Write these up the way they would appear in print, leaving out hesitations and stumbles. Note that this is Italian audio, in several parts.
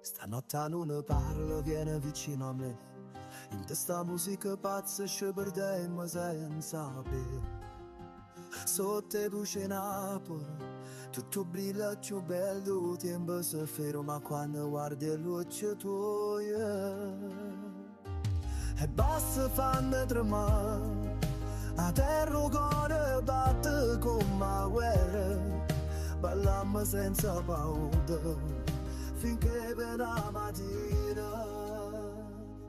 Stanotte non ne parlo, viene vicino a me. In testa musica pazza ci perdiamo senza sapere. Sotto i luci Napoli tutto brilla più bello, il tempo si ferma quando guardi le luci tue. E basta farmi tremare, a terra il cuore batte come una guerra. Balliamo senza paura, finché per la mattina.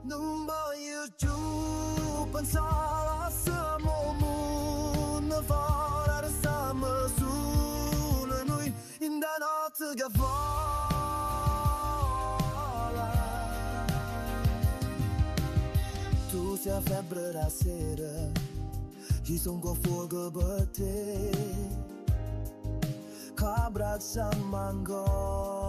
Non voglio più pensare a siamo mondo fuori, restiamo solo noi in da notte che vola. Tu sei a febbre la sera, io sono con fuoco per te, che abbracciamo ancora.